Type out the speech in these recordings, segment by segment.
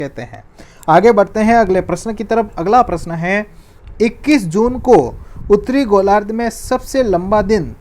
कहते हैं। आगे बढ़ते हैं अगले प्रश्न की तरफ। अगला प्रश्न है 21 जून को उत्तरी गोलार्ध में सबसे लंबा दिन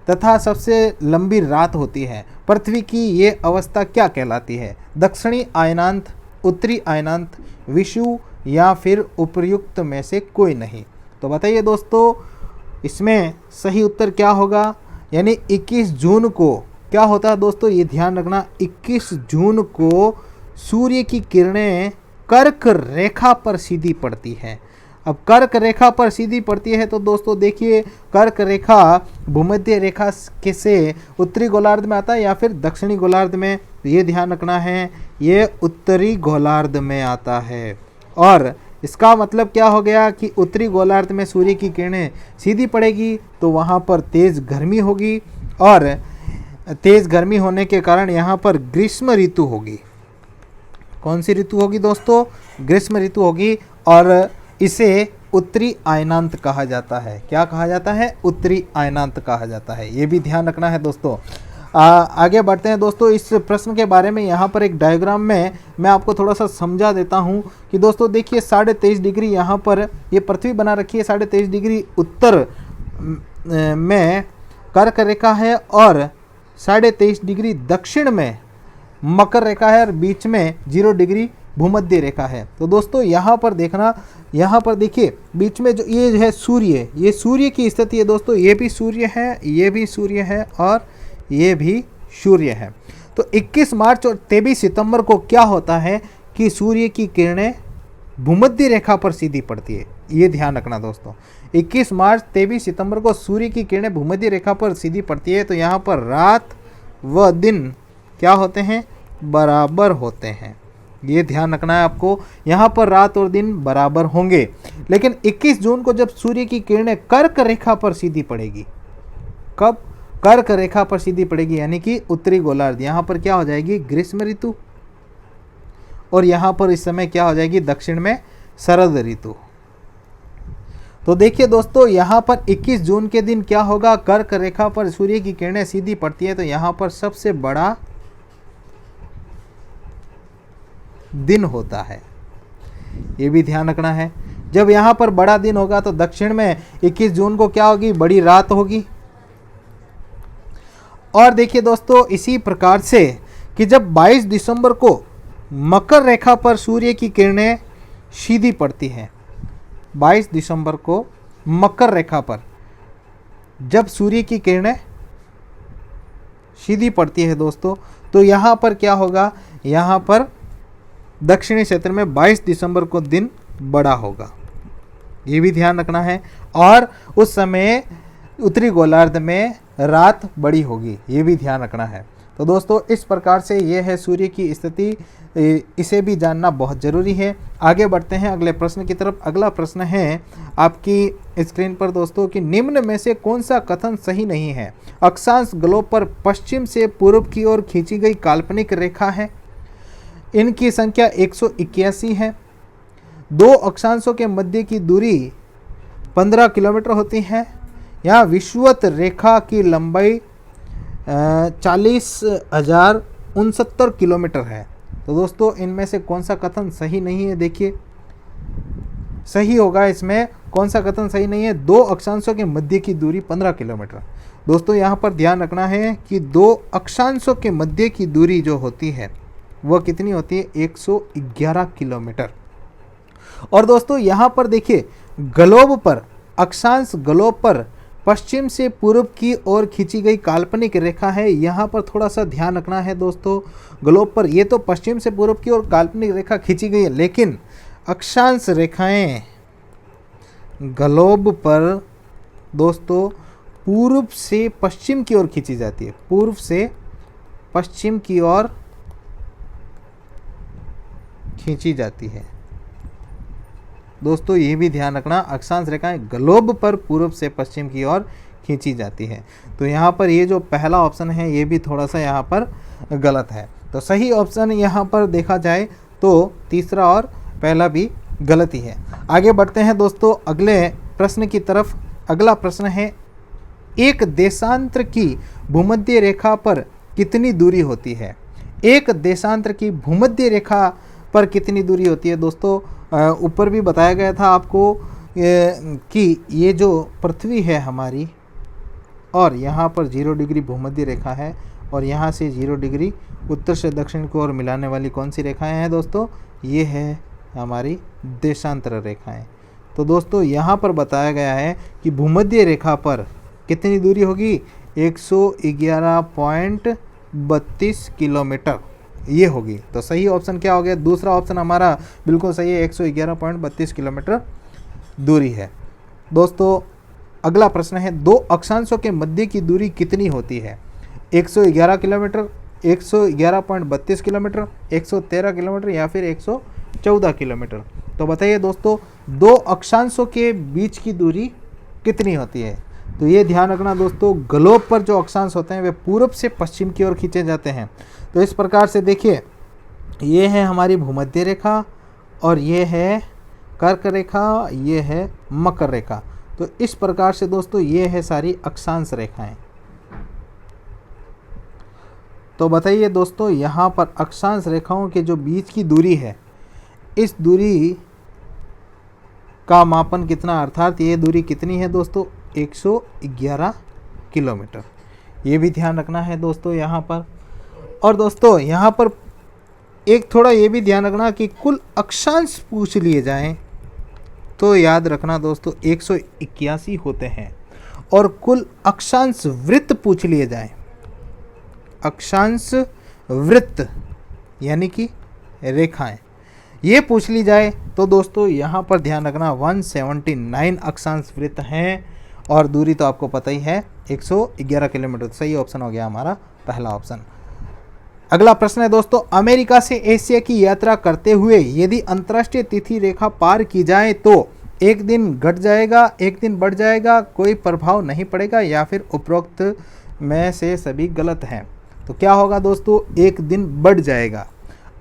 तथा सबसे लंबी रात होती है। पृथ्वी की ये अवस्था क्या कहलाती है? दक्षिणी अयनांत, उत्तरी अयनांत, विषुव या फिर उपर्युक्त में से कोई नहीं। तो बताइए दोस्तों, इसमें सही उत्तर क्या होगा? यानी 21 जून को क्या होता है दोस्तों, ये ध्यान रखना, 21 जून को सूर्य की किरणें कर्क रेखा पर सीधी पड़ती हैं। अब कर्क रेखा पर सीधी पड़ती है तो दोस्तों देखिए, कर्क रेखा भूमध्य रेखा के से उत्तरी गोलार्ध में आता है या फिर दक्षिणी गोलार्ध में? ये ध्यान रखना है, ये उत्तरी गोलार्ध में आता है। और इसका मतलब क्या हो गया कि उत्तरी गोलार्ध में सूर्य की किरणें सीधी पड़ेगी तो वहाँ पर तेज़ गर्मी होगी, और तेज़ गर्मी होने के कारण यहाँ पर ग्रीष्म ऋतु होगी। कौन सी ऋतु होगी दोस्तों? ग्रीष्म ऋतु होगी, और इसे उत्तरी अयनांत कहा जाता है। क्या कहा जाता है? उत्तरी अयनांत कहा जाता है। ये भी ध्यान रखना है दोस्तों। आगे बढ़ते हैं दोस्तों इस प्रश्न के बारे में। यहाँ पर एक डायग्राम में मैं आपको थोड़ा सा समझा देता हूँ कि दोस्तों देखिए 23.5 डिग्री यहाँ पर ये पृथ्वी बना रखी है, 23.5 डिग्री उत्तर में कर्क रेखा है और 23.5 डिग्री दक्षिण में मकर रेखा है और बीच में 0 डिग्री भूमध्य रेखा है। तो दोस्तों यहाँ पर देखना, यहाँ पर देखिए बीच में जो ये है सूर्य, ये सूर्य की स्थिति है दोस्तों। ये भी सूर्य है, ये भी सूर्य है और ये भी सूर्य है। तो 21 मार्च और 23 सितंबर को क्या होता है कि सूर्य की किरणें भूमध्य रेखा पर सीधी पड़ती है। ये ध्यान रखना दोस्तों, 21 मार्च 23 सितंबर को सूर्य की किरणें भूमध्य रेखा पर सीधी पड़ती है। तो यहाँ पर रात व दिन क्या होते हैं? बराबर होते हैं। ये ध्यान रखना है आपको, यहाँ पर रात और दिन बराबर होंगे। लेकिन 21 जून को जब सूर्य की किरणें कर्क रेखा पर सीधी पड़ेगी, कब? कर्क रेखा पर सीधी पड़ेगी, यानी कि उत्तरी गोलार्ध, यहाँ पर क्या हो जाएगी? ग्रीष्म ऋतु, और यहाँ पर इस समय क्या हो जाएगी? दक्षिण में शरद ऋतु। तो देखिए दोस्तों, यहाँ पर 21 जून के दिन क्या होगा? कर्क रेखा पर सूर्य की किरणें सीधी पड़ती है तो यहाँ पर सबसे बड़ा दिन होता है। ये भी ध्यान रखना है। जब यहाँ पर बड़ा दिन होगा तो दक्षिण में 21 जून को क्या होगी? बड़ी रात होगी। और देखिए दोस्तों, इसी प्रकार से कि जब 22 दिसंबर को मकर रेखा पर सूर्य की किरणें सीधी पड़ती हैं, 22 दिसंबर को मकर रेखा पर जब सूर्य की किरणें सीधी पड़ती है दोस्तों, तो यहाँ पर क्या होगा? यहाँ पर दक्षिणी क्षेत्र में 22 दिसंबर को दिन बड़ा होगा। ये भी ध्यान रखना है। और उस समय उत्तरी गोलार्ध में रात बड़ी होगी। ये भी ध्यान रखना है। तो दोस्तों इस प्रकार से ये है सूर्य की स्थिति, इसे भी जानना बहुत ज़रूरी है। आगे बढ़ते हैं अगले प्रश्न की तरफ। अगला प्रश्न है आपकी स्क्रीन पर दोस्तों कि निम्न में से कौन सा कथन सही नहीं है? अक्षांश ग्लोब पर पश्चिम से पूर्व की ओर खींची गई काल्पनिक रेखा है। इनकी संख्या 181 है। दो अक्षांशों के मध्य की दूरी 15 किलोमीटर होती है। यहाँ विषुवत रेखा की लंबाई 40,069 किलोमीटर है। तो दोस्तों इनमें से कौन सा कथन सही नहीं है? देखिए सही होगा इसमें, कौन सा कथन सही नहीं है? दो अक्षांशों के मध्य की दूरी 15 किलोमीटर। दोस्तों यहाँ पर ध्यान रखना है कि दो अक्षांशों के मध्य की दूरी जो होती है वह कितनी होती है? 111 किलोमीटर। और दोस्तों यहाँ पर देखिए ग्लोब पर, अक्षांश ग्लोब पर पश्चिम से पूर्व की ओर खींची गई काल्पनिक रेखा है। यहाँ पर थोड़ा सा ध्यान रखना है दोस्तों, ग्लोब पर ये तो पश्चिम से पूर्व की ओर काल्पनिक रेखा खींची गई है, लेकिन अक्षांश रेखाएं ग्लोब पर दोस्तों पूर्व से पश्चिम की ओर खींची जाती है। पूर्व से पश्चिम की ओर खींची जाती है दोस्तों, ये भी ध्यान रखना। अक्षांश रेखाएं ग्लोब पर पूर्व से पश्चिम की ओर खींची जाती है। तो यहाँ पर ये जो पहला ऑप्शन है ये भी थोड़ा सा यहाँ पर गलत है। तो सही ऑप्शन यहाँ पर देखा जाए तो तीसरा और पहला भी गलत ही है। आगे बढ़ते हैं दोस्तों अगले प्रश्न की तरफ। अगला प्रश्न है एक देशांतर की भूमध्य रेखा पर कितनी दूरी होती है? एक देशांतर की भूमध्य रेखा पर कितनी दूरी होती है दोस्तों? ऊपर भी बताया गया था आपको कि ये जो पृथ्वी है हमारी, और यहाँ पर 0 डिग्री भूमध्य रेखा है, और यहाँ से 0 डिग्री उत्तर से दक्षिण को ओर मिलाने वाली कौन सी रेखाएं हैं दोस्तों? ये है हमारी देशांतर रेखाएं। तो दोस्तों यहाँ पर बताया गया है कि भूमध्य रेखा पर कितनी दूरी होगी? 111.32 किलोमीटर ये होगी। तो सही ऑप्शन क्या हो गया? दूसरा ऑप्शन हमारा बिल्कुल सही है, 111.32 किलोमीटर दूरी है। दोस्तों अगला प्रश्न है, दो अक्षांशों के मध्य की दूरी कितनी होती है? 111 किलोमीटर, 111.32 किलोमीटर, 113 किलोमीटर या फिर 114 किलोमीटर? तो बताइए दोस्तों, दो अक्षांशों के बीच की दूरी कितनी होती है? तो ये ध्यान रखना दोस्तों, ग्लोब पर जो अक्षांश होते हैं वे पूर्व से पश्चिम की ओर खींचे जाते हैं। तो इस प्रकार से देखिए, ये है हमारी भूमध्य रेखा, और ये है कर्क रेखा, ये है मकर रेखा। तो इस प्रकार से दोस्तों ये है सारी अक्षांश रेखाएं। तो बताइए दोस्तों, यहाँ पर अक्षांश रेखाओं के जो बीच की दूरी है, इस दूरी का मापन कितना, अर्थात ये दूरी कितनी है दोस्तों? 111 किलोमीटर। ये भी ध्यान रखना है दोस्तों यहाँ पर। और दोस्तों यहाँ पर एक थोड़ा ये भी ध्यान रखना कि कुल अक्षांश पूछ लिए जाएं तो याद रखना दोस्तों 181 होते हैं, और कुल अक्षांश वृत्त पूछ लिए जाएं, अक्षांश वृत्त यानी कि रेखाएं, ये पूछ ली जाए तो दोस्तों यहाँ पर ध्यान रखना 179 अक्षांश वृत्त हैं, और दूरी तो आपको पता ही है 111 किलोमीटर। सही ऑप्शन हो गया हमारा पहला ऑप्शन। अगला प्रश्न है दोस्तों, अमेरिका से एशिया की यात्रा करते हुए यदि अंतर्राष्ट्रीय तिथि रेखा पार की जाए तो एक दिन घट जाएगा, एक दिन बढ़ जाएगा, कोई प्रभाव नहीं पड़ेगा, या फिर उपरोक्त में से सभी गलत हैं? तो क्या होगा दोस्तों? एक दिन बढ़ जाएगा।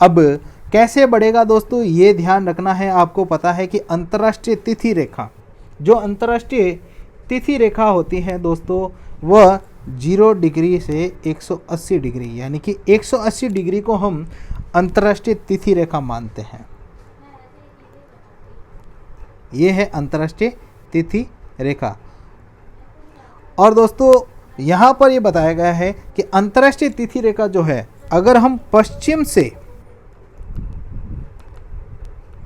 अब कैसे बढ़ेगा दोस्तों, ये ध्यान रखना है। आपको पता है कि अंतर्राष्ट्रीय तिथि रेखा, जो अंतर्राष्ट्रीय तिथि रेखा होती है दोस्तों, वह 0 डिग्री से 180 डिग्री, यानी कि 180 डिग्री को हम अंतर्राष्ट्रीय तिथि रेखा मानते हैं। ये है अंतर्राष्ट्रीय तिथि रेखा। और दोस्तों यहाँ पर ये बताया गया है कि अंतर्राष्ट्रीय तिथि रेखा जो है, अगर हम पश्चिम से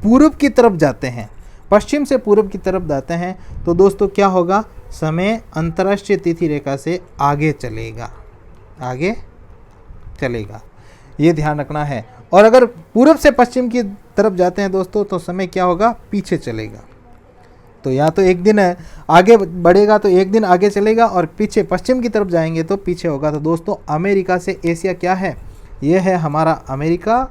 पूर्व की तरफ जाते हैं, पश्चिम से पूर्व की तरफ जाते हैं, तो दोस्तों क्या होगा? समय अंतर्राष्ट्रीय तिथि रेखा से आगे चलेगा, आगे चलेगा, ये ध्यान रखना है। और अगर पूर्व से पश्चिम की तरफ जाते हैं दोस्तों, तो समय क्या होगा? पीछे चलेगा। तो या तो एक दिन आगे बढ़ेगा तो एक दिन आगे चलेगा, और पीछे पश्चिम की तरफ जाएंगे तो पीछे होगा। तो दोस्तों अमेरिका से एशिया क्या है? ये है हमारा अमेरिका,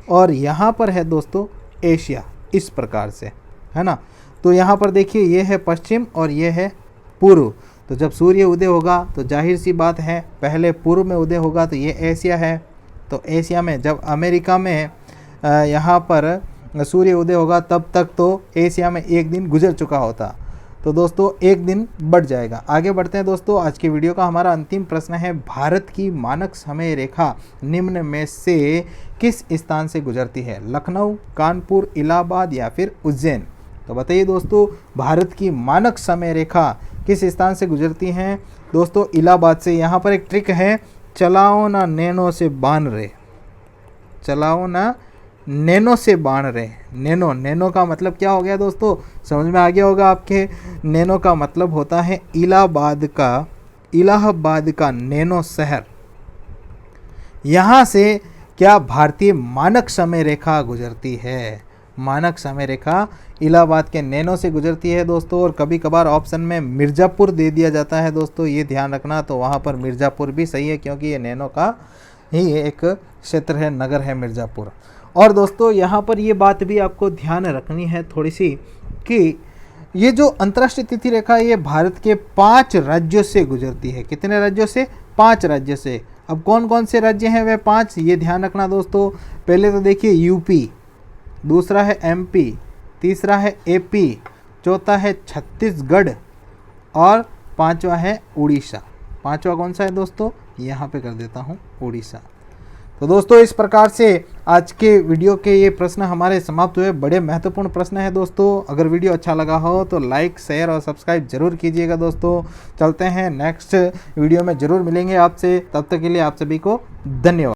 और यहाँ पर है दोस्तों एशिया, इस प्रकार से, है ना। तो यहाँ पर देखिए, ये है पश्चिम और ये है पूर्व। तो जब सूर्य उदय होगा तो जाहिर सी बात है पहले पूर्व में उदय होगा, तो ये एशिया है। तो एशिया में, जब अमेरिका में यहाँ पर सूर्य उदय होगा, तब तक तो एशिया में एक दिन गुजर चुका होता। तो दोस्तों एक दिन बढ़ जाएगा। आगे बढ़ते हैं दोस्तों। आज के वीडियो का हमारा अंतिम प्रश्न है, भारत की मानक समय रेखा निम्न में से किस स्थान से गुजरती है? लखनऊ, कानपुर, इलाहाबाद या फिर उज्जैन? तो बताइए दोस्तों, भारत की मानक समय रेखा किस स्थान से गुजरती हैं? दोस्तों इलाहाबाद से। यहाँ पर एक ट्रिक है, चलाओ ना नैनो से बान रे, चलाओ ना नैनो से बाण रे। नैनो, नैनो का मतलब क्या हो गया दोस्तों? समझ में आ गया होगा आपके। नैनो का मतलब होता है इलाहाबाद का नैनो शहर। यहाँ से क्या भारतीय मानक समय रेखा गुजरती है? मानक समय रेखा इलाहाबाद के नैनो से गुजरती है दोस्तों। और कभी कभार ऑप्शन में मिर्ज़ापुर दे दिया जाता है दोस्तों, ये ध्यान रखना। तो वहाँ पर मिर्ज़ापुर भी सही है, क्योंकि ये नैनो का ही एक क्षेत्र है, नगर है मिर्ज़ापुर। और दोस्तों यहाँ पर ये बात भी आपको ध्यान रखनी है थोड़ी सी, कि ये जो अंतर्राष्ट्रीय तिथि रेखा है ये भारत के 5 राज्यों से गुजरती है। कितने राज्यों से? 5 राज्यों से। अब कौन कौन से राज्य हैं वे 5, ये ध्यान रखना दोस्तों। पहले तो देखिए यूपी, दूसरा है एमपी, तीसरा है एपी, चौथा है छत्तीसगढ़, और पांचवा है उड़ीसा। पांचवा कौन सा है दोस्तों? यहाँ पे कर देता हूँ, उड़ीसा। तो दोस्तों इस प्रकार से आज के वीडियो के ये प्रश्न हमारे समाप्त हुए। बड़े महत्वपूर्ण प्रश्न है दोस्तों। अगर वीडियो अच्छा लगा हो तो लाइक, शेयर और सब्सक्राइब जरूर कीजिएगा दोस्तों। चलते हैं नेक्स्ट वीडियो में, जरूर मिलेंगे आपसे। तब तक के लिए आप सभी को धन्यवाद।